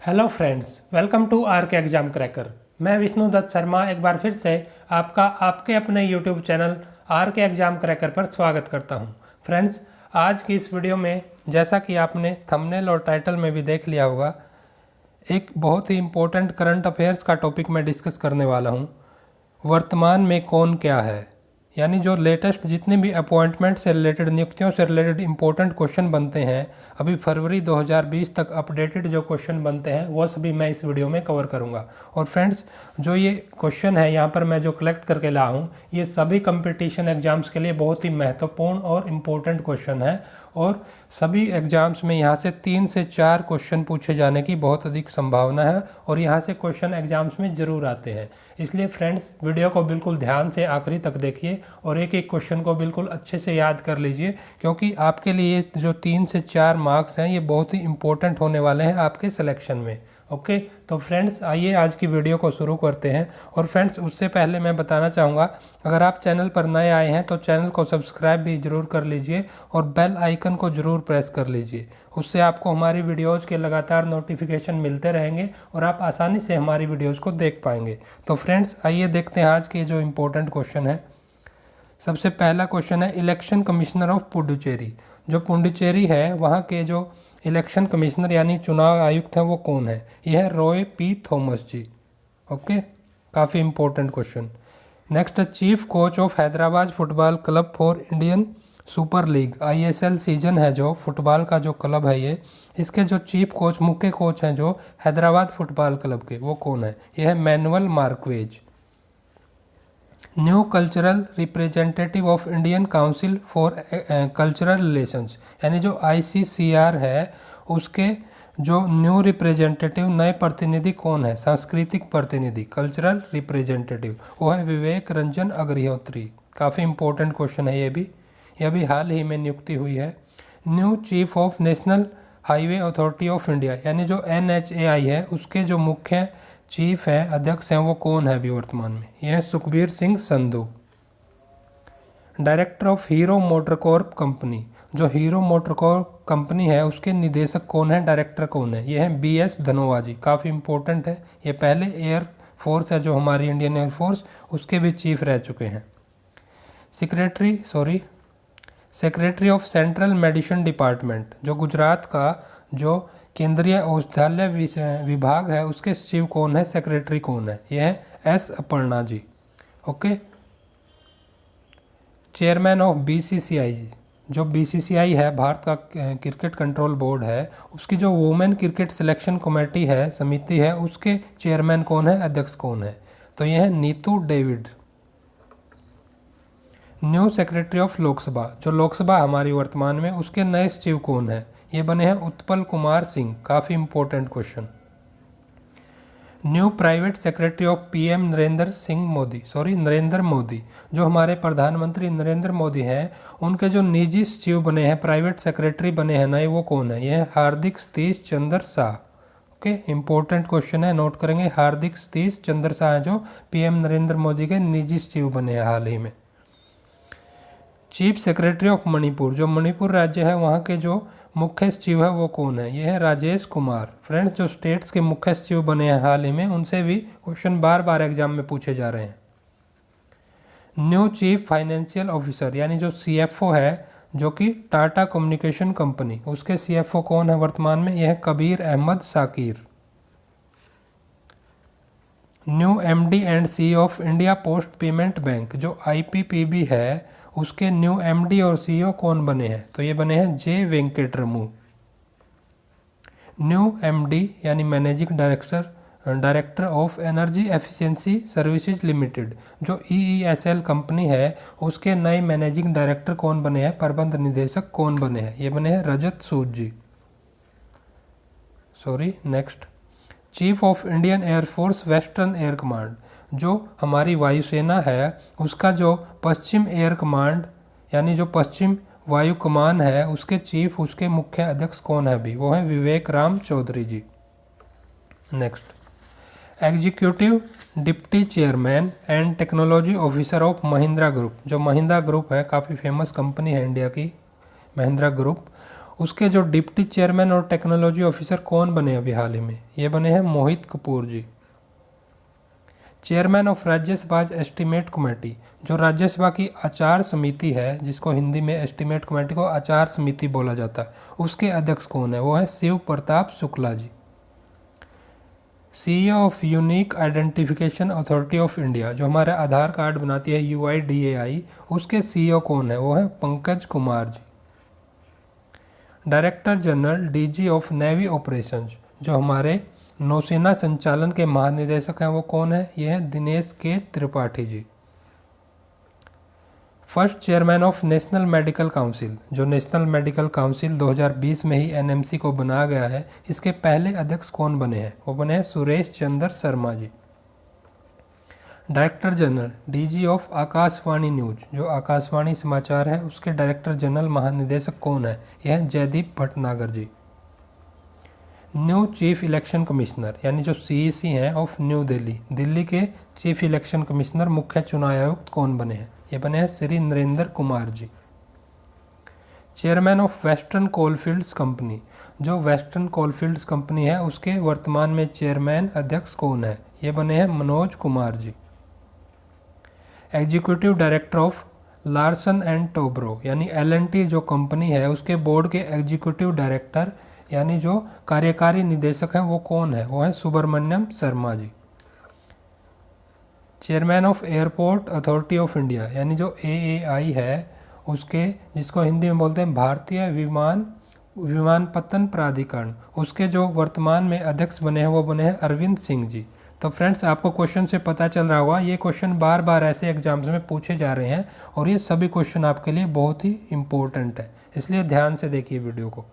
Hello friends, welcome to R K exam cracker. मैं विष्णु दत्त शर्मा एक बार फिर से आपके अपने YouTube channel are K exam cracker पर स्वागत करता हूं। फ्रेंड्स, आज की इस वीडियो में जैसा कि आपने थंबनेल और टाइटल में भी देख लिया होगा, एक बहुत ही इम्पोर्टेंट करंट अफेयर्स का टॉपिक मैं डिस्कस करने वाला हूं। वर्तमान में कौन क्या है, यानी जो लेटेस्ट जितने भी अपॉइंटमेंट से रिलेटेड, नियुक्तियों से रिलेटेड इंपॉर्टेंट क्वेश्चन बनते हैं, अभी फरवरी 2020 तक अपडेटेड जो क्वेश्चन बनते हैं वो सभी मैं इस वीडियो में कवर करूंगा। और फ्रेंड्स, जो ये क्वेश्चन है यहाँ पर मैं जो कलेक्ट करके लाया हूँ, ये सभी कंपटीशन एग्जाम्स के लिए बहुत ही महत्वपूर्ण और इम्पोर्टेंट क्वेश्चन है। और सभी एग्जाम्स में यहाँ से 3 से 4 क्वेश्चन पूछे जाने की बहुत अधिक संभावना है और यहाँ से क्वेश्चन एग्जाम्स में ज़रूर आते हैं। इसलिए फ्रेंड्स, वीडियो को बिल्कुल ध्यान से आखिरी तक देखिए और एक एक क्वेश्चन को बिल्कुल अच्छे से याद कर लीजिए, क्योंकि आपके लिए जो 3 से 4 मार्क्स हैं ये बहुत ही इम्पोर्टेंट होने वाले हैं आपके सिलेक्शन में। ओके, तो फ्रेंड्स आइए आज की वीडियो को शुरू करते हैं। और फ्रेंड्स, उससे पहले मैं बताना चाहूँगा, अगर आप चैनल पर नए आए हैं तो चैनल को सब्सक्राइब भी ज़रूर कर लीजिए और बेल आइकन को ज़रूर प्रेस कर लीजिए। उससे आपको हमारी वीडियोज़ के लगातार नोटिफिकेशन मिलते रहेंगे और आप आसानी से हमारी वीडियोज़ को देख पाएंगे। तो फ्रेंड्स आइए देखते हैं आज के जो इम्पोर्टेंट क्वेश्चन है। सबसे पहला क्वेश्चन है, इलेक्शन कमिश्नर ऑफ पुडुचेरी। जो पुडुचेरी है वहाँ के जो इलेक्शन कमिश्नर यानी चुनाव आयुक्त हैं वो कौन है? यह है रॉय पी थॉमस जी। ओके, काफ़ी इम्पोर्टेंट क्वेश्चन। नेक्स्ट है, chief coach of Hyderabad football club for Indian super league. ISL season है जो फुटबॉल का जो क्लब है ये, इसके जो चीफ कोच, मुख्य कोच हैं जो हैदराबाद फुटबॉल क्लब के, वो कौन है? यह है manual Marquez. New cultural representative of Indian council for cultural relations, यानी जो ICCR है उसके जो न्यू रिप्रेजेंटेटिव, नए प्रतिनिधि कौन है? सांस्कृतिक प्रतिनिधि, कल्चरल रिप्रेजेंटेटिव, वो है विवेक रंजन अग्निहोत्री। काफ़ी इंपॉर्टेंट क्वेश्चन है यह भी हाल ही में नियुक्ति हुई है। New chief of national highway authority of India, यानी जो NHAI है उसके जो मुख्य चीफ हैं, अध्यक्ष हैं, वो कौन है अभी वर्तमान में? यह है Sukhbir Singh Sandhu. Director of Hero MotoCorp company, जो हीरो मोटरकॉर्प कंपनी है उसके निदेशक कौन है, डायरेक्टर कौन है? यह है BS धनोआ जी। काफ़ी इंपॉर्टेंट है, ये पहले एयर फोर्स है जो हमारी इंडियन एयर फोर्स, उसके भी चीफ रह चुके हैं। Secretary of central medicine department, जो गुजरात का जो केंद्रीय औषधालय विभाग है उसके सचिव कौन है, सेक्रेटरी कौन है? यह है S Aparna ji. Okay, chairman of BCCI ji, जो BCCI है भारत का क्रिकेट कंट्रोल बोर्ड है, उसकी जो वुमेन क्रिकेट सिलेक्शन कमेटी है, समिति है, उसके चेयरमैन कौन है, अध्यक्ष कौन है? तो यह है Neetu David. New secretary of Lok Sabha, जो लोकसभा हमारी वर्तमान में, उसके नए सचिव कौन है? ये बने हैं उत्पल कुमार सिंह। काफ़ी important question. New private secretary of PM Narendra Modi, जो हमारे प्रधानमंत्री नरेंद्र मोदी हैं, उनके जो निजी सचिव बने हैं, प्राइवेट सेक्रेटरी बने हैं नए, वो कौन है? ये है हार्दिक Satish Chandra Shah. Okay, important question है, नोट करेंगे। हार्दिक सतीश चंद्र शाह हैं जो PM नरेंद्र मोदी के निजी सचिव बने हैं हाल ही में। चीफ सेक्रेटरी ऑफ मणिपुर, जो मणिपुर राज्य है वहाँ के जो मुख्य सचिव है वो कौन है? ये है राजेश कुमार। फ्रेंड्स, जो स्टेट्स के मुख्य सचिव बने हैं हाल ही में, उनसे भी क्वेश्चन बार बार एग्जाम में पूछे जा रहे हैं। न्यू चीफ फाइनेंशियल ऑफिसर, यानी जो CFO है, जो कि टाटा कम्युनिकेशन कंपनी, उसके CFO कौन है वर्तमान में? यह है Kabir Ahmed Shakir. New MD and CEO of India post payment bank, जो IPPB है, उसके न्यू MD और CEO कौन बने हैं? तो ये बने हैं J वेंकटरमू। न्यू MD यानी managing director of energy efficiency services limited, जो EESL कंपनी है, उसके नए मैनेजिंग डायरेक्टर कौन बने हैं, प्रबंध निदेशक कौन बने हैं? ये बने हैं Rajat Sood ji. Next, chief of Indian air force western air command, जो हमारी वायुसेना है उसका जो पश्चिम एयर कमांड यानी जो पश्चिम वायु कमान है, उसके चीफ, उसके मुख्य अध्यक्ष कौन है अभी? वो है Vivek Ram Chaudhary ji. Next, executive deputy chairman and technology officer of Mahindra group, जो महिंद्रा ग्रुप है, काफ़ी फेमस कंपनी है इंडिया की महिंद्रा ग्रुप, उसके जो डिप्टी चेयरमैन और टेक्नोलॉजी ऑफिसर कौन बने अभी हाल ही में, ये बने हैं Mohit Kapoor ji. Chairman of Rajya Sabha estimate committee, जो राज्यसभा की आचार समिति है, जिसको हिंदी में एस्टीमेट कमेटी को आचार समिति बोला जाता है, उसके अध्यक्ष कौन है, वो है Shiv Pratap Shukla ji. CEO of unique identification authority of India, जो हमारा आधार कार्ड बनाती है UIDAI, उसके सीईओ कौन है, वो है Pankaj Kumar ji. Director general DG of navy operations, जो हमारे नौसेना संचालन के महानिदेशक हैं, वो कौन है, ये है Dinesh K Tripathi ji. First chairman of national medical council, जो नेशनल मेडिकल काउंसिल 2020 में ही NMC को बनाया गया है, इसके पहले अध्यक्ष कौन बने हैं, वो बने हैं Suresh Chandra Sharma ji. Director general DG of Akashvani news, जो आकाशवाणी समाचार है, उसके डायरेक्टर जनरल महानिदेशक कौन है, यह है जयदीप भटनागर जी। न्यू चीफ इलेक्शन कमिश्नर, यानी जो CEC हैं ऑफ न्यू दिल्ली, दिल्ली के चीफ इलेक्शन कमिश्नर, मुख्य चुनाव आयुक्त कौन बने हैं, ये बने हैं Shri Narendra Kumar ji. Chairman of western coalfields company, जो वेस्टर्न कोलफील्ड्स कंपनी है, उसके वर्तमान में चेयरमैन अध्यक्ष कौन है, ये बने हैं Manoj Kumar ji. Executive director of Larsen and Toubro, यानी L&T जो कंपनी है, उसके बोर्ड के एग्जीक्यूटिव डायरेक्टर यानी जो कार्यकारी निदेशक हैं, वो कौन है, वो है Subramanyam Sharma ji. Chairman of airport authority of India, यानी जो AAI है, उसके, जिसको हिंदी में बोलते हैं भारतीय विमानपत्तन प्राधिकरण, उसके जो वर्तमान में अध्यक्ष बने हैं, वो बने हैं अरविंद सिंह जी। तो फ्रेंड्स, आपको क्वेश्चन से पता चल रहा होगा, ये क्वेश्चन बार बार ऐसे एग्जाम्स में पूछे जा रहे हैं और ये सभी क्वेश्चन आपके लिए बहुत ही इम्पोर्टेंट है, इसलिए ध्यान से देखिए वीडियो को।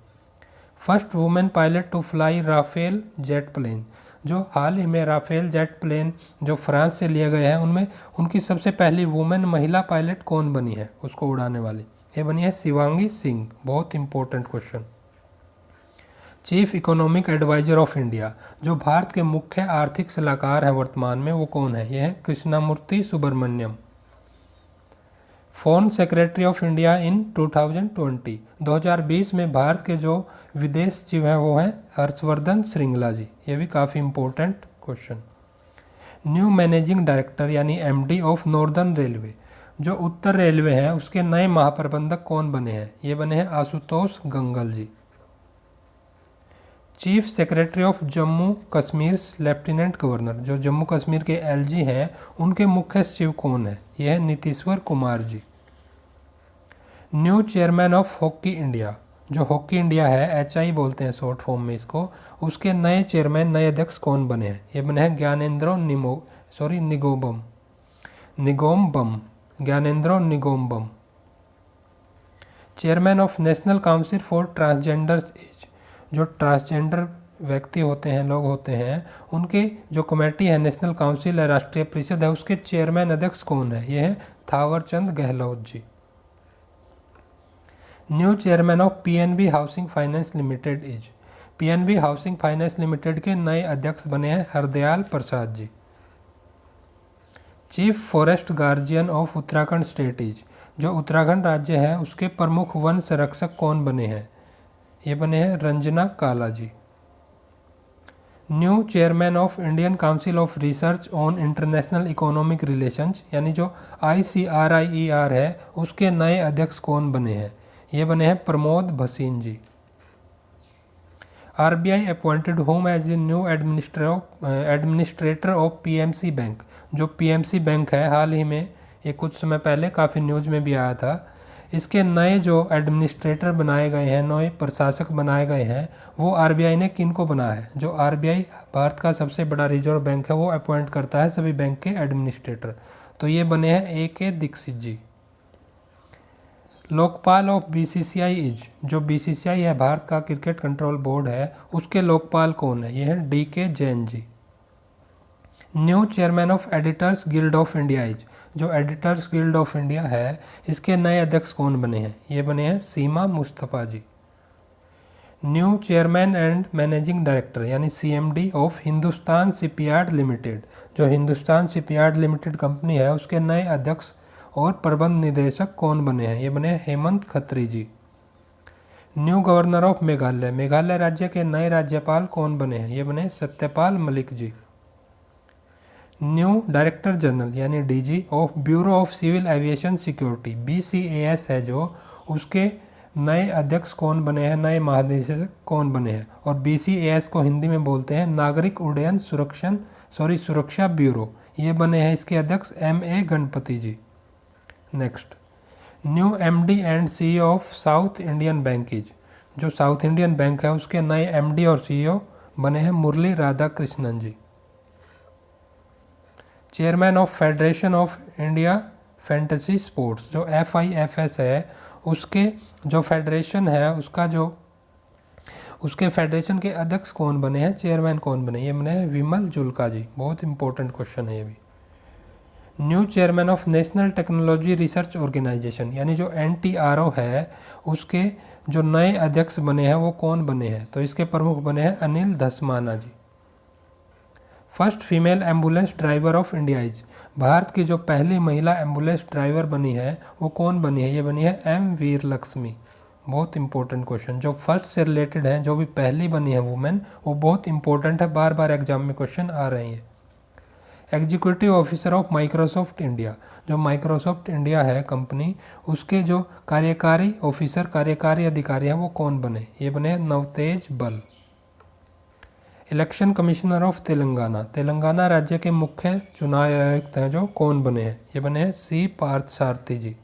First women pilot to fly Rafale jet plane, जो हाल ही में राफेल जेट प्लेन जो फ्रांस से लिए गए हैं, उनमें उनकी सबसे पहली वुमेन महिला पायलट कौन बनी है उसको उड़ाने वाली, ये बनी है शिवांगी सिंह। बहुत important question. Chief economic adviser of India, जो भारत के मुख्य आर्थिक सलाहकार हैं वर्तमान में, वो कौन है, यह है Krishnamurthy Subramanian. Foreign secretary of India in 2020 में भारत के जो विदेश सचिव हैं, वो हैं हर्षवर्धन श्रृंगला जी। ये भी काफ़ी important question. New managing director यानी MD ऑफ नॉर्दर्न रेलवे, जो उत्तर रेलवे है, उसके नए महाप्रबंधक कौन बने हैं, ये बने हैं Ashutosh Gangal ji. Chief secretary of Jammu Kashmir lieutenant governor, जो जम्मू कश्मीर के LG हैं, उनके मुख्य सचिव कौन है, यह है Nitishwar Kumar ji. New chairman of hockey India, जो हॉकी इंडिया है, HI बोलते हैं शॉर्ट फॉर्म में इसको, उसके नए चेयरमैन, नए अध्यक्ष कौन बने हैं, ये बने हैं Gyanendro Ningombam. Chairman of national council for transgenders is, जो ट्रांसजेंडर व्यक्ति होते हैं, लोग होते हैं, उनके जो कमेटी है, नेशनल काउंसिल है, राष्ट्रीय परिषद है, उसके चेयरमैन अध्यक्ष कौन है, ये है Thawarchand Gehlot ji. New chairman of PNB housing finance limited is, PNB housing finance limited के नए अध्यक्ष बने हैं Hardayal Prasad ji. Chief forest guardian of Uttarakhand state is, जो उत्तराखंड राज्य है, उसके प्रमुख वन संरक्षक कौन बने हैं, ये बने हैं Ranjana Kala ji. New chairman of Indian council of research on international economic relations, यानी जो ICRIER है, उसके नए अध्यक्ष कौन बने हैं, ये बने हैं Pramod Bhasin ji. RBI appointed whom as the new administrator of PMC bank, जो PMC बैंक है, हाल ही में, ये कुछ समय पहले काफ़ी न्यूज़ में भी आया था, इसके नए जो एडमिनिस्ट्रेटर बनाए गए हैं, नए प्रशासक बनाए गए हैं, वो RBI ने किन को बनाया है। जो RBI भारत का सबसे बड़ा रिजर्व बैंक है, वो अपॉइंट करता है सभी बैंक के एडमिनिस्ट्रेटर, तो ये बने हैं AK Dikshit ji. Lokpal of BCCI is, जो BCCI है, भारत का क्रिकेट कंट्रोल बोर्ड है, उसके लोकपाल कौन है, ये है DK Jain ji. New chairman of editors guild of India is, जो एडिटर्स गिल्ड ऑफ इंडिया है, इसके नए अध्यक्ष कौन बने हैं, ये बने हैं Seema Mustafa ji. New chairman and managing director यानी CMD of Hindustan shipyard limited, जो हिंदुस्तान शिपयार्ड लिमिटेड कंपनी है, उसके नए अध्यक्ष और प्रबंध निदेशक कौन बने हैं, ये बने हैं Hemant Khatri ji. New governor of Meghalaya, Meghalaya राज्य के नए राज्यपाल कौन बने हैं? ये बने Satyapal Malik ji. New director general यानी DG of bureau of civil aviation security, BCAS है जो, उसके नए अध्यक्ष कौन बने हैं, नए महानिदेशक कौन बने हैं? और BCAS को हिंदी में बोलते हैं नागरिक उड्डयन सुरक्षा ब्यूरो। ये बने हैं इसके अध्यक्ष MA Ganapathi ji. Next, new MD and CEO of south Indian bank is, जो साउथ इंडियन बैंक है उसके नए MD और CEO बने हैं Murali Radhakrishnan ji. Chairman of federation of India fantasy sports, जो FIFS है उसके जो फेडरेशन है उसके फेडरेशन के अध्यक्ष कौन बने हैं, चेयरमैन कौन बने? ये बने हैं विमल जुल्का जी। बहुत इंपॉर्टेंट क्वेश्चन है ये भी। New chairman of national technology research organisation यानी जो NTRO है उसके जो नए अध्यक्ष बने हैं वो कौन बने हैं? तो इसके प्रमुख बने हैं Anil Dhasmana ji. First female ambulance driver of India is, Bharat की जो पहली महिला एम्बुलेंस ड्राइवर बनी है वो कौन बनी है? ये बनी है M वीर लक्ष्मी। बहुत इंपॉर्टेंट क्वेश्चन, जो फर्स्ट से रिलेटेड है, जो भी पहली बनी है वुमेन, वो बहुत इंपॉर्टेंट है, बार बार एग्जाम में क्वेश्चन आ रहे हैं। Executive officer of Microsoft India, जो माइक्रोसॉफ्ट इंडिया है कंपनी, उसके जो कार्यकारी अधिकारी हैं वो कौन बने? ये बने नवतेज बल। Election commissioner of Telangana, Telangana राज्य के मुख्य चुनाव आयुक्त हैं जो, कौन बने हैं? ये बने हैं C Parthasarathy ji.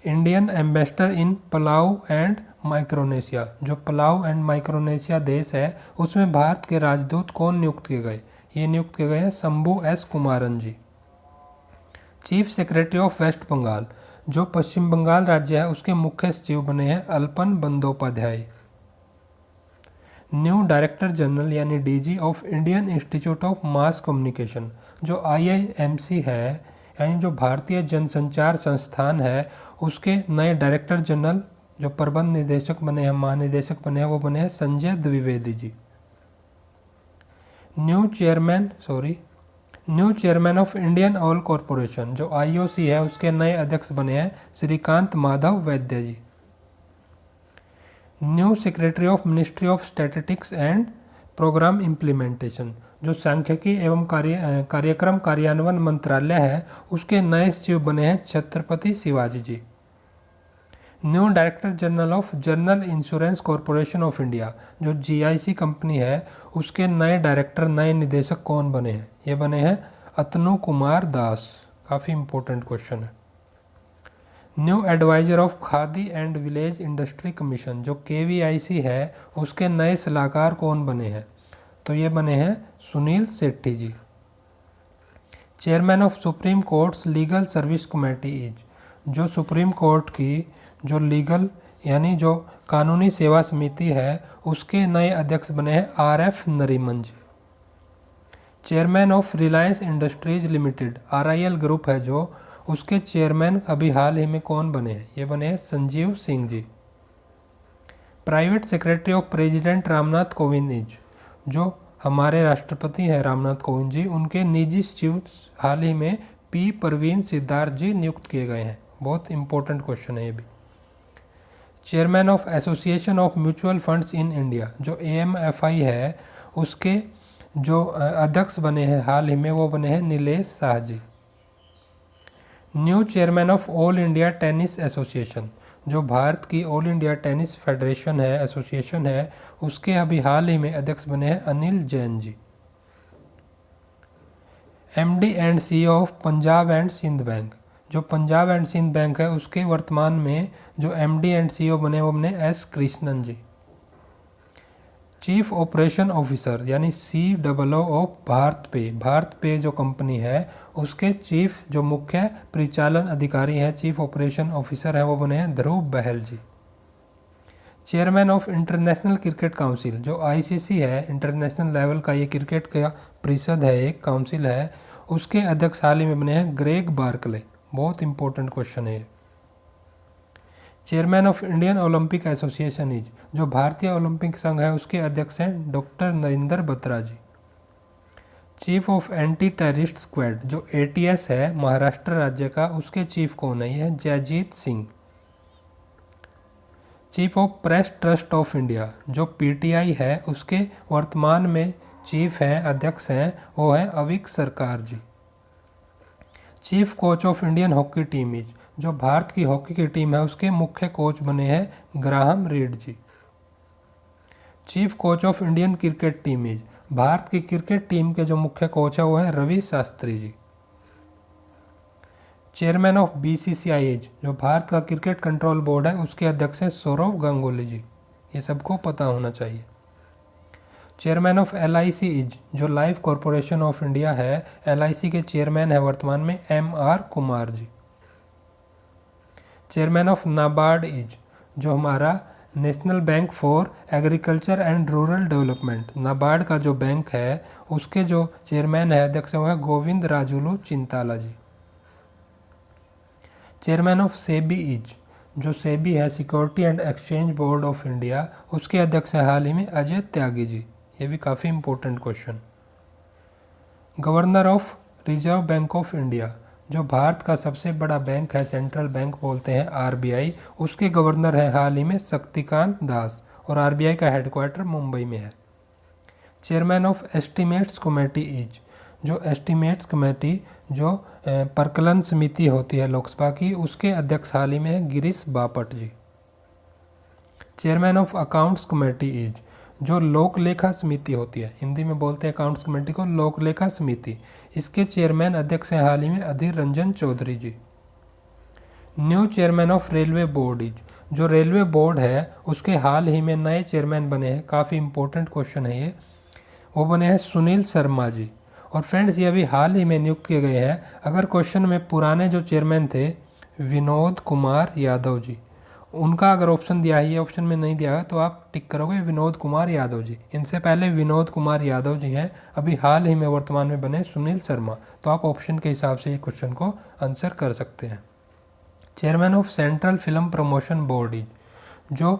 Indian ambassador in Palau and Micronesia, जो पलाऊ एंड माइक्रोनेशिया देश है उसमें भारत के राजदूत कौन नियुक्त किए गए? ये नियुक्त किए गए हैं Shambhu S Kumaran ji. Chief secretary of west Bengal, जो पश्चिम बंगाल राज्य है उसके मुख्य सचिव बने हैं Alapan Bandyopadhyay. New director general यानी DG of Indian institute of mass communication, जो IIMC है यानी जो भारतीय जनसंचार संस्थान है उसके नए डायरेक्टर जनरल जो प्रबंध निदेशक बने हैं, महानिदेशक बने हैं, वो बने हैं Sanjay Dwivedi ji. New chairman of Indian oil corporation, जो IOC है उसके नए अध्यक्ष बने हैं Shrikant Madhav Vaidya ji. New secretary of ministry of statistics and programme implementation, जो सांख्यिकी एवं कार्यक्रम कार्यान्वयन मंत्रालय है उसके नए सचिव बने हैं Chhatrapati Shivaji ji. New director general of general insurance corporation of India, जो GIC कंपनी है उसके नए डायरेक्टर नए निदेशक कौन बने हैं? ये बने हैं अतनु कुमार दास। काफ़ी इंपॉर्टेंट क्वेश्चन है। New adviser of Khadi and village industry commission, जो KVIC है उसके नए सलाहकार कौन बने हैं? तो ये बने हैं Sunil Sethi ji. Chairman of supreme courts legal service committee is, जो सुप्रीम कोर्ट की जो लीगल यानी जो कानूनी सेवा समिति है उसके नए अध्यक्ष बने हैं RF Nariman ji. Chairman of Reliance industries limited, RIL group है जो, उसके चेयरमैन अभी हाल ही में कौन बने हैं? ये बने हैं Sanjeev Singh ji. Private secretary of president Ramnath Kovind is, जो हमारे राष्ट्रपति हैं रामनाथ कोविंद जी, उनके निजी सचिव हाल ही में P परवीन सिद्धार्थ जी नियुक्त किए गए हैं। बहुत इंपॉर्टेंट क्वेश्चन है ये भी। Chairman of association of mutual funds in India, जो AMFI है उसके जो अध्यक्ष बने हैं हाल ही में वो बने हैं Nilesh Shah ji. New chairman of all India tennis association, जो भारत की ऑल इंडिया टेनिस फेडरेशन है एसोसिएशन है उसके अभी हाल ही में अध्यक्ष बने हैं Anil Jain ji. MD and CEO of Punjab and Sind bank, जो पंजाब एंड सिंध बैंक है उसके वर्तमान में जो MD एंड CEO बने वो बने S कृष्णन जी। चीफ ऑपरेशन ऑफिसर यानी COO ऑफ भारत पे जो कंपनी है उसके चीफ जो मुख्य परिचालन अधिकारी हैं चीफ ऑपरेशन ऑफिसर हैं वो बने हैं Dhruv Bahl ji. Chairman of international cricket council, जो ICC है इंटरनेशनल लेवल का ये क्रिकेट का परिषद है एक काउंसिल है उसके अध्यक्ष हाल ही में बने हैं ग्रेग बार्कले। बहुत इंपॉर्टेंट क्वेश्चन है ये। Chairman of Indian Olympic association is, जो भारतीय ओलंपिक संघ है उसके अध्यक्ष हैं doctor Narendra Batra ji. Chief of anti terrorist squad, जो ATS है महाराष्ट्र राज्य का उसके चीफ कौन है? ये है Jaijeet Singh. Chief of press trust of India जो पीटीआई है उसके वर्तमान में चीफ हैं, अध्यक्ष हैं, वो हैं Avik Sarkar ji. Chief coach of Indian hockey team is जो भारत की हॉकी की टीम है उसके मुख्य कोच बने हैं Graham Reid ji. Chief coach of Indian cricket team is Bharat की क्रिकेट टीम के जो मुख्य कोच है वो है Ravi Shastri ji. Chairman of BCCI is जो भारत का क्रिकेट कंट्रोल बोर्ड है उसके अध्यक्ष हैं सौरव गांगुली जी। ये सबको पता होना चाहिए। चेयरमैन ऑफ एलआईसी इज जो लाइफ कॉरपोरेशन ऑफ इंडिया है, एलआईसी के चेयरमैन है वर्तमान में MR Kumar ji. Chairman of NABARD is जो हमारा national bank for agriculture and rural development, NABARD का जो बैंक है उसके जो चेयरमैन है, अध्यक्ष वो है गोविंद राजुलू चिंताला जी। चेयरमैन ऑफ सेबी इज जो सेबी है security and exchange board of India, उसके अध्यक्ष है हाल ही में अजय त्यागी जी। ये भी काफ़ी important question. Governor of reserve bank of India जो भारत का सबसे बड़ा बैंक है, सेंट्रल बैंक बोलते हैं आरबीआई, उसके गवर्नर हैं हाल ही में शक्तिकांत दास और आरबीआई का हेडक्वार्टर मुंबई में है। Chairman of estimates committee is जो एस्टीमेट्स कमेटी जो परकलन समिति होती है लोकसभा की, उसके अध्यक्ष हाल ही में है Girish Bapat ji. Chairman of accounts committee is जो लोक लेखा समिति होती है, हिंदी में बोलते हैं अकाउंट्स कमेटी को लोक लेखा समिति, इसके चेयरमैन अध्यक्ष हैं हाल ही में Adhir Ranjan Chowdhury ji. New chairman of railway board is जो रेलवे बोर्ड है उसके हाल ही में नए चेयरमैन बने हैं, काफ़ी इंपॉर्टेंट क्वेश्चन है ये, वो बने हैं सुनील शर्मा जी। और फ्रेंड्स ये अभी हाल ही में नियुक्त किए गए हैं। अगर क्वेश्चन में पुराने जो चेयरमैन थे विनोद कुमार यादव जी, उनका अगर ऑप्शन दिया है, ये ऑप्शन में नहीं दिया है तो आप टिक करोगे विनोद कुमार यादव जी। इनसे पहले विनोद कुमार यादव जी हैं, अभी हाल ही में वर्तमान में बने सुनील शर्मा। तो आप ऑप्शन के हिसाब से ये क्वेश्चन को आंसर कर सकते हैं। Chairman of central film promotion board is जो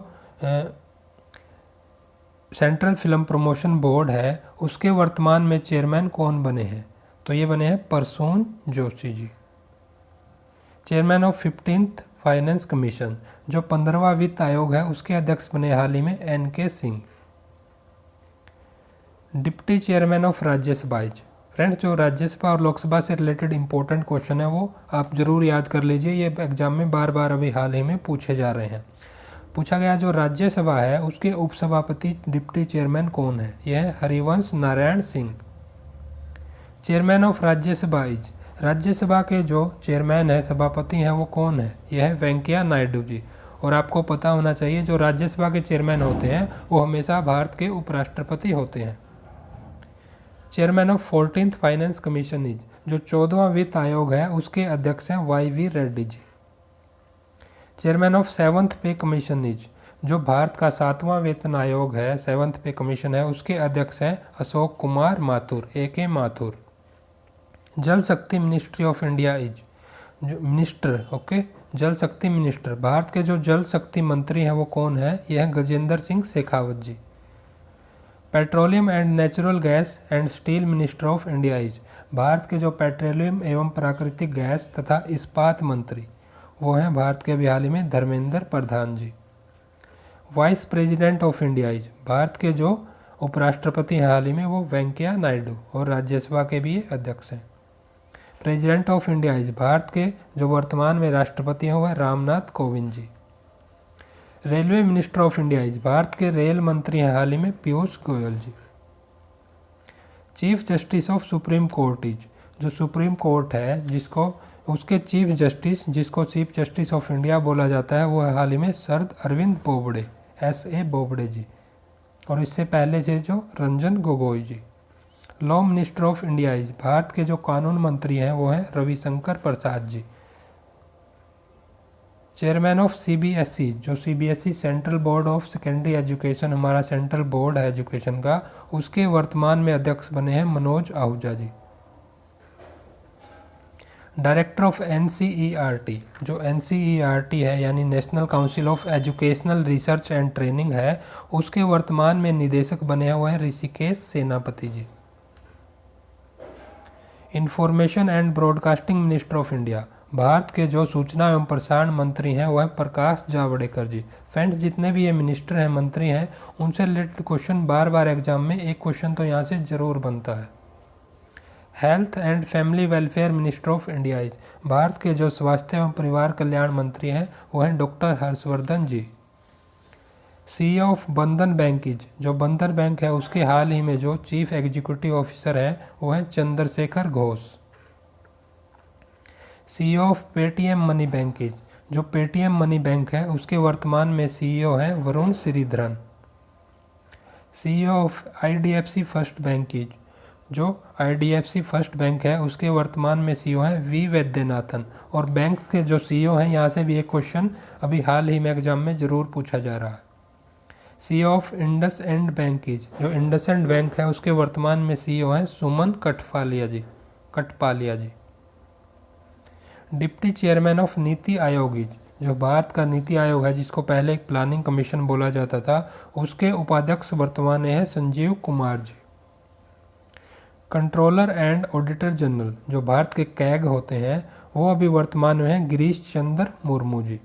सेंट्रल फिल्म प्रमोशन बोर्ड है उसके वर्तमान में चेयरमैन कौन बने हैं, तो ये बने हैं Prasoon Joshi ji. Chairman of 15th finance commission जो 15वां वित्त आयोग है उसके अध्यक्ष बने हाल ही में NK Singh. Deputy chairman of Rajya Sabha is friends जो राज्यसभा और लोकसभा से रिलेटेड इंपॉर्टेंट क्वेश्चन है वो आप जरूर याद कर लीजिए, ये एग्जाम में बार बार अभी हाल ही में पूछे जा रहे हैं। पूछा गया जो राज्यसभा है उसके उपसभापति डिप्टी चेयरमैन कौन है, यह है Harivansh Narayan Singh. Chairman of Rajya Sabha is Rajya Sabha के जो चेयरमैन है, सभापति हैं, वो कौन है, यह है वेंकैया नायडू जी। और आपको पता होना चाहिए जो राज्यसभा के चेयरमैन होते हैं वो हमेशा भारत के उपराष्ट्रपति होते हैं। Chairman of 14th finance commission is जो 14वां वित्त आयोग है उसके अध्यक्ष हैं YV. Reddy ji. Chairman of 7th pay commission is जो भारत का 7वां वेतन आयोग है, 7th पे कमीशन है, उसके अध्यक्ष हैं अशोक कुमार माथुर, ए.के. माथुर। जल शक्ति मिनिस्ट्री ऑफ इंडिया इज जो मिनिस्टर, ओके, जल शक्ति मिनिस्टर, भारत के जो जल शक्ति मंत्री हैं वो कौन है, यह है Gajendra Singh Shekhawat ji. Petroleum and natural gas and steel minister of India is Bharat के जो पेट्रोलियम एवं प्राकृतिक गैस तथा इस्पात मंत्री वो हैं भारत के अभी हाल ही में Dharmendra Pradhan ji. Vice president of India is Bharat के जो उपराष्ट्रपति हैं हाल ही में वो वेंकैया नायडू और राज्यसभा के भी अध्यक्ष हैं। President of India is Bharat के जो वर्तमान में राष्ट्रपति हैं वो है Ramnath Kovind ji. Railway minister of India is Bharat के रेल मंत्री हैं हाल ही में Piyush Goyal ji. Chief justice of supreme court is जो सुप्रीम कोर्ट है जिसको उसके चीफ जस्टिस जिसको चीफ जस्टिस ऑफ इंडिया बोला जाता है वो है हाल ही में शरद अरविंद बोबडे, S.A. बोबडे जी। और इससे पहले से जो Ranjan Gogoi ji. Law minister of India is Bharat के जो कानून मंत्री हैं वो हैं Ravishankar Prasad ji. Chairman of CBSE जो CBSE central board of secondary education, हमारा सेंट्रल बोर्ड है एजुकेशन का, उसके वर्तमान में अध्यक्ष बने हैं Manoj Ahuja ji. Director of NCERT जो NCERT है यानी national council of educational research and training है, उसके वर्तमान में निदेशक बने हुए हैं Hrishikesh Senapati ji. Information and broadcasting minister of India Bharat के जो सूचना एवं प्रसारण मंत्री हैं वह प्रकाश जावड़ेकर जी। फ्रेंड्स, जितने भी ये मिनिस्टर हैं, मंत्री हैं, उनसे रिलेटेड क्वेश्चन बार बार एग्जाम में एक क्वेश्चन तो यहाँ से जरूर बनता है। Health and family welfare minister of India is. Bharat के जो स्वास्थ्य एवं परिवार कल्याण मंत्री हैं वो हैं doctor Harshvardhan ji. CEO of Bandhan bank is. जो बंधन बैंक है उसके हाल ही में जो चीफ एग्जीक्यूटिव ऑफिसर हैं वो हैं Chandrashekhar Ghosh. CEO of Paytm money bank is. जो पेटीएम मनी बैंक है उसके वर्तमान में CEO हैं Varun Sreedharan. CEO of IDFC first bank is. जो IDFC फर्स्ट बैंक है उसके वर्तमान में CEO हैं वी वैद्यनाथन। और बैंक के जो CEO हैं यहाँ से भी एक क्वेश्चन अभी हाल ही में एग्जाम में ज़रूर पूछा जा रहा है। CEO of Indus and bank is. जो इंडसइंड बैंक है उसके वर्तमान में CEO हैं सुमन कटपालिया जी। Deputy chairman of NITI Aayog is. जो भारत का नीति आयोग है जिसको पहले एक प्लानिंग कमीशन बोला जाता था, उसके उपाध्यक्ष वर्तमान में है Sanjeev Kumar ji. Controller and auditor general जो भारत के कैग होते हैं वो अभी वर्तमान में हैं गिरीश चंद्र मुर्मू जी।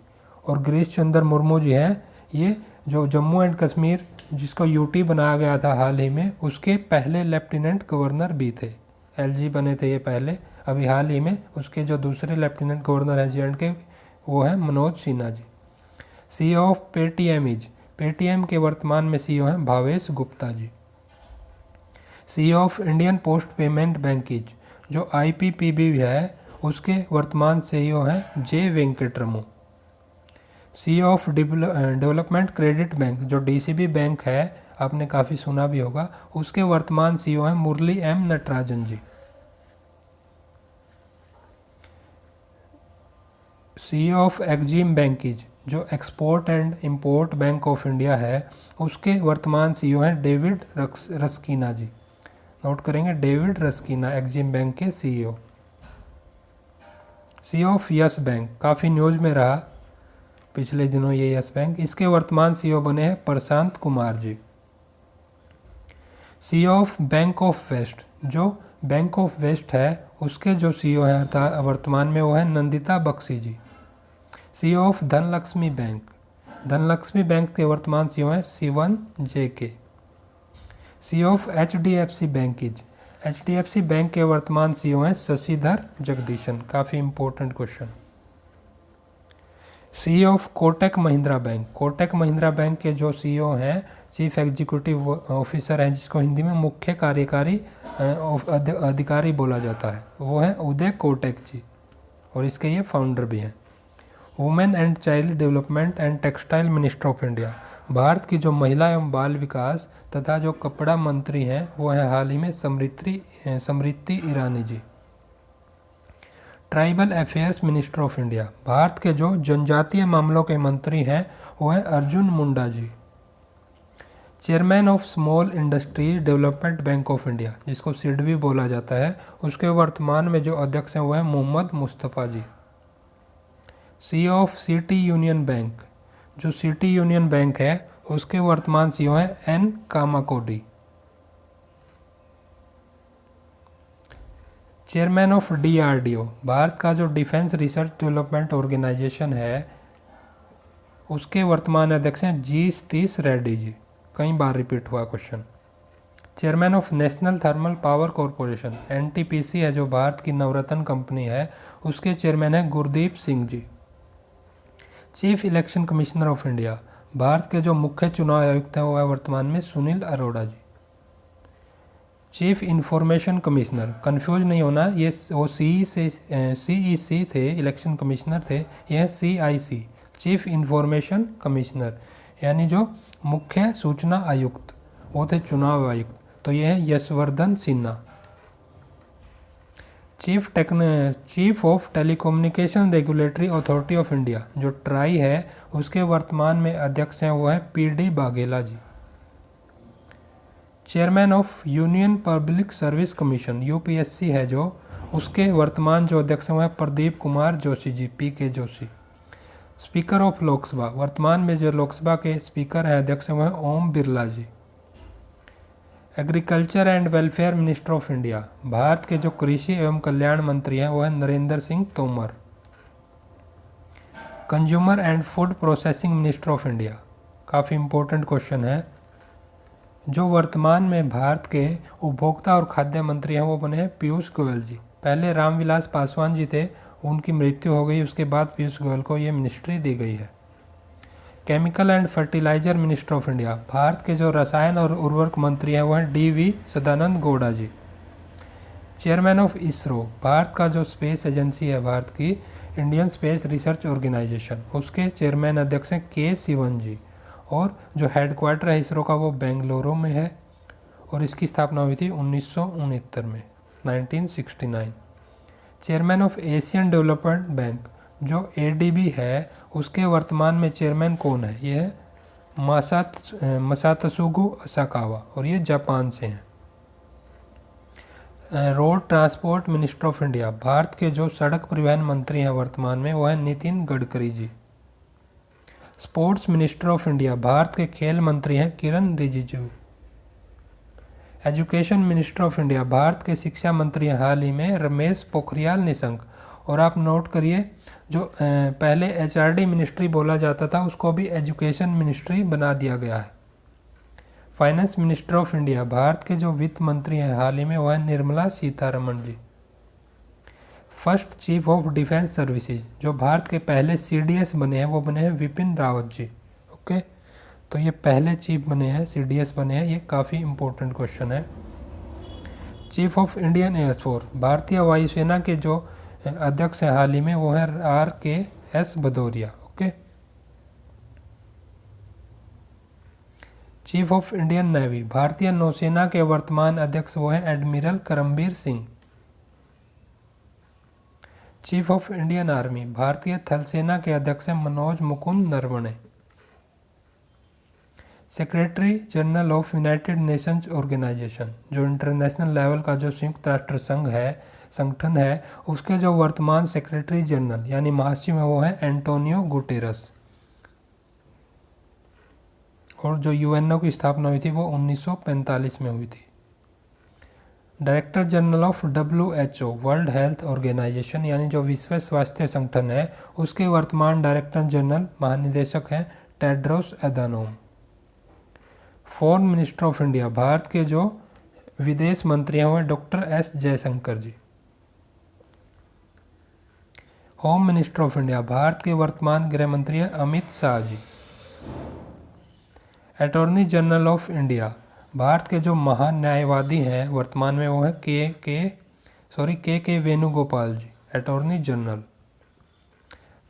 और गिरीश चंद्र मुर्मू जी हैं ये जो जम्मू एंड कश्मीर जिसको UT बनाया गया था हाल ही में, उसके पहले लेफ्टिनेंट गवर्नर भी थे। LG बने थे ये पहले, अभी हाल ही में उसके जो दूसरे लेफ्टिनेंट गवर्नर हैं J&K वो हैं Manoj Sinha ji. CEO of Paytm is. Paytm के वर्तमान में CEO हैं Bhavesh Gupta ji. CEO of Indian post payment bank is. जो IPPB है उसके वर्तमान CEO हैं J वेंकटरमू। CEO of development credit bank जो DCB बैंक है, आपने काफ़ी सुना भी होगा, उसके वर्तमान CEO हैं Murali M Natarajan ji. CEO of Exim bank is. जो export and import bank of India है उसके वर्तमान CEO हैं डेविड रस्कीना जी। नोट करेंगे, डेविड रस्कीना एक्जिम बैंक के CEO। CEO of yes bank काफ़ी न्यूज़ में रहा पिछले दिनों ये यस बैंक, इसके वर्तमान CEO बने हैं Prashant Kumar ji. CEO of bank of west. जो बैंक ऑफ वेस्ट है उसके जो CEO हैं वर्तमान में वो है Nandita Bakshi ji. CEO of Dhanlaxmi bank. Dhanlaxmi bank के वर्तमान CEO हैं Shivan JK। CEO of HDFC bank is. HDFC bank के वर्तमान CEO हैं शशिधर जगदीशन। काफ़ी important question. CEO of Kotak Mahindra bank. Kotak Mahindra bank के जो CEO हैं चीफ एग्जीक्यूटिव ऑफिसर हैं जिसको हिंदी में मुख्य कार्यकारी अधिकारी बोला जाता है, वो हैं उदय कोटक जी। और इसके ये फाउंडर भी हैं। Women and child development and textile minister of India. Bharat की जो महिला एवं बाल विकास तथा जो कपड़ा मंत्री हैं वो हैं हाल ही में Smriti Irani ji. Tribal affairs minister of India. Bharat के जो जनजातीय मामलों के मंत्री हैं वो हैं Arjun Munda ji. Chairman of small industries development bank of India जिसको SIDBI बोला जाता है, उसके वर्तमान में जो अध्यक्ष हैं वो हैं Mohammad Mustafa ji. CEO of city union bank. जो सिटी यूनियन बैंक है उसके वर्तमान CEO हैं N Kamakodi. Chairman of DRDO। Bharat का जो डिफेंस रिसर्च डेवलपमेंट ऑर्गेनाइजेशन है उसके वर्तमान अध्यक्ष हैं G सतीश रेड्डी जी। कई बार रिपीट हुआ question. Chairman of national thermal power corporation NTPC है जो भारत की नवरत्न कंपनी है, उसके चेयरमैन हैं Gurdeep Singh ji. Chief election commissioner of India. Bharat के जो मुख्य चुनाव आयुक्त हैं वो है वर्तमान में सुनील अरोड़ा जी। चीफ इंफॉर्मेशन कमिश्नर, कंफ्यूज नहीं होना, ये वो CEC थे, इलेक्शन कमिश्नर थे, ये है CIC चीफ इंफॉर्मेशन कमिश्नर, यानी जो मुख्य सूचना आयुक्त वो थे चुनाव आयुक्त, तो ये है Yashvardhan Sinha. Chief of telecommunication regulatory authority of India जो ट्राई है उसके वर्तमान में अध्यक्ष हैं वो है PD Baghela ji. Chairman of union public service commission UPSC है जो, उसके वर्तमान जो अध्यक्ष हैं वो है Pradeep Kumar Joshi ji, PK Joshi. Speaker of Lok Sabha, वर्तमान में जो लोकसभा के स्पीकर हैं अध्यक्ष हैं वो है Om Birla ji. Agriculture and welfare minister of India. Bharat के जो कृषि एवं कल्याण मंत्री हैं वो है Narendra Singh Tomar. Consumer and food processing minister of India, काफ़ी इम्पोर्टेंट क्वेश्चन है। जो वर्तमान में भारत के उपभोक्ता और खाद्य मंत्री हैं वो बने हैं पीयूष गोयल जी। पहले रामविलास पासवान जी थे, उनकी मृत्यु हो गई, उसके बाद पीयूष गोयल को ये मिनिस्ट्री दी गई है। Chemical and fertiliser minister of India, Bharat के जो रसायन और उर्वरक मंत्री हैं वो हैं DV Sadananda Gowda ji. Chairman of ISRO, Bharat का जो स्पेस एजेंसी है भारत की, इंडियन स्पेस रिसर्च ऑर्गेनाइजेशन, उसके चेयरमैन अध्यक्ष हैं K सिवन जी। और जो हेडक्वार्टर है इसरो का वो बेंगलुरु में है और इसकी स्थापना हुई थी 1969 में, 1969। Chairman of Asian development bank, जो ADB है, उसके वर्तमान में चेयरमैन कौन है? ये है मसात्सुगु असाकावा और ये जापान से हैं। Road transport minister of India, Bharat के जो सड़क परिवहन मंत्री हैं वर्तमान में वो है Nitin Gadkari ji. Sports minister of India, Bharat के खेल मंत्री हैं Kiren Rijiju. Education minister of India, Bharat के शिक्षा मंत्री हैं हाल ही में रमेश पोखरियाल निशंक। और आप नोट करिए, जो पहले HRD मिनिस्ट्री बोला जाता था उसको भी एजुकेशन मिनिस्ट्री बना दिया गया है। Finance minister of India, Bharat के जो वित्त मंत्री हैं हाल ही में वो है Nirmala Sitharaman ji. First chief of defence services, जो भारत के पहले CDS बने हैं वो बने हैं विपिन रावत जी। ओके, तो ये पहले चीफ बने हैं, CDS बने हैं, ये काफ़ी इंपॉर्टेंट क्वेश्चन है। चीफ ऑफ इंडियन एयरफोर्स, भारतीय वायुसेना के जो अध्यक्ष हैं हाल ही में वो हैं RKS Bhadauria. Okay, chief of Indian navy, भारतीय नौसेना के वर्तमान अध्यक्ष वो हैं admiral Karambir Singh. Chief of Indian army, भारतीय थल सेना के अध्यक्ष हैं Manoj Mukund Naravane. Secretary general of united nations organisation, जो इंटरनेशनल लेवल का जो संयुक्त राष्ट्र संगठन है, उसके जो वर्तमान सेक्रेटरी जनरल यानी महासचिव हैं वो हैं एंटोनियो गुटेरस। और जो UNO की स्थापना हुई थी वो 1945 में हुई थी। Director general of WHO, world health organisation यानी जो विश्व स्वास्थ्य संगठन है, उसके वर्तमान डायरेक्टर जनरल महानिदेशक हैं Tedros Adhanom. Foreign minister of India, Bharat के जो विदेश मंत्री हैं वो हैं doctor S Jaishankar ji. Home minister of India, Bharat के वर्तमान गृह मंत्री हैं Amit Shah ji. Attorney general of India, Bharat के जो महान्यायवादी हैं वर्तमान में वो हैं K Venugopal ji, attorney general.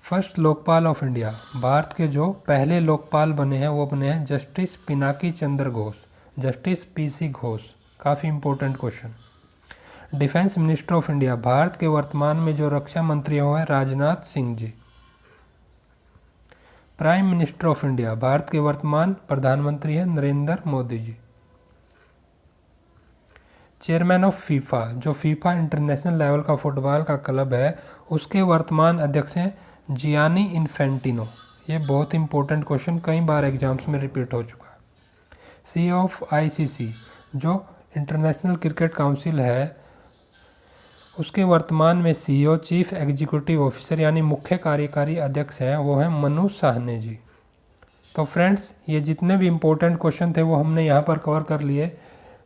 First Lokpal of India, Bharat के जो पहले लोकपाल बने हैं वो बने हैं जस्टिस पिनाकी चंद्र घोष, जस्टिस PC घोष। काफ़ी important question. Defence minister of India, Bharat के वर्तमान में जो रक्षा मंत्री हुए हैं Rajnath Singh ji. Prime minister of India, Bharat के वर्तमान प्रधानमंत्री हैं Narendra Modi ji. Chairman of FIFA, जो फीफा इंटरनेशनल लेवल का फुटबॉल का क्लब है, उसके वर्तमान अध्यक्ष हैं जियानी इन्फेंटिनो। ये बहुत इंपॉर्टेंट क्वेश्चन कई बार एग्जाम्स में रिपीट हो चुका है। CEO ऑफ ICC, जो इंटरनेशनल क्रिकेट काउंसिल है, उसके वर्तमान में CEO चीफ एग्जीक्यूटिव ऑफिसर यानी मुख्य कार्यकारी अध्यक्ष हैं वो हैं मनु साहनी जी। तो फ्रेंड्स, ये जितने भी इम्पोर्टेंट क्वेश्चन थे वो हमने यहाँ पर कवर कर लिए।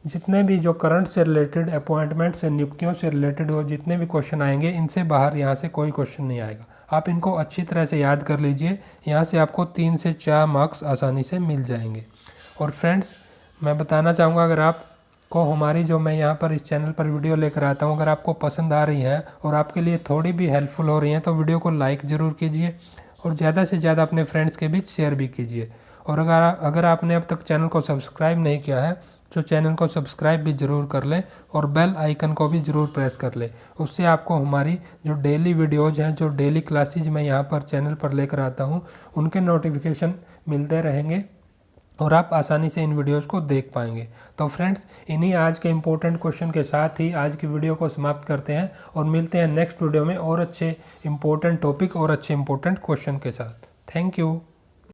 जितने भी जो करंट से रिलेटेड, अपॉइंटमेंट से, नियुक्तियों से रिलेटेड वो जितने भी क्वेश्चन आएंगे, इनसे बाहर यहाँ से कोई क्वेश्चन नहीं आएगा। आप इनको अच्छी तरह से याद कर लीजिए, यहाँ से आपको 3 से 4 मार्क्स आसानी से मिल जाएंगे। और फ्रेंड्स, मैं बताना चाहूँगा, अगर आप को हमारी जो मैं यहाँ पर इस चैनल पर वीडियो लेकर आता हूँ, अगर आपको पसंद आ रही है और आपके लिए थोड़ी भी हेल्पफुल हो रही हैं तो वीडियो को लाइक ज़रूर कीजिए और ज़्यादा से ज़्यादा अपने फ्रेंड्स के बीच शेयर भी कीजिए। और अगर आपने अब तक चैनल को सब्सक्राइब नहीं किया है तो चैनल को सब्सक्राइब भी ज़रूर कर लें और बेल आइकन को भी ज़रूर प्रेस कर लें। उससे आपको हमारी जो डेली वीडियोज़ हैं, जो डेली क्लासेज मैं यहाँ पर चैनल पर लेकर आता हूँ, उनके नोटिफिकेशन मिलते रहेंगे और आप आसानी से इन वीडियोस को देख पाएंगे। तो फ्रेंड्स, इन्हीं आज के इम्पोर्टेंट क्वेश्चन के साथ ही आज की वीडियो को समाप्त करते हैं और मिलते हैं नेक्स्ट वीडियो में और अच्छे इम्पोर्टेंट टॉपिक और अच्छे इम्पोर्टेंट क्वेश्चन के साथ। Thank you.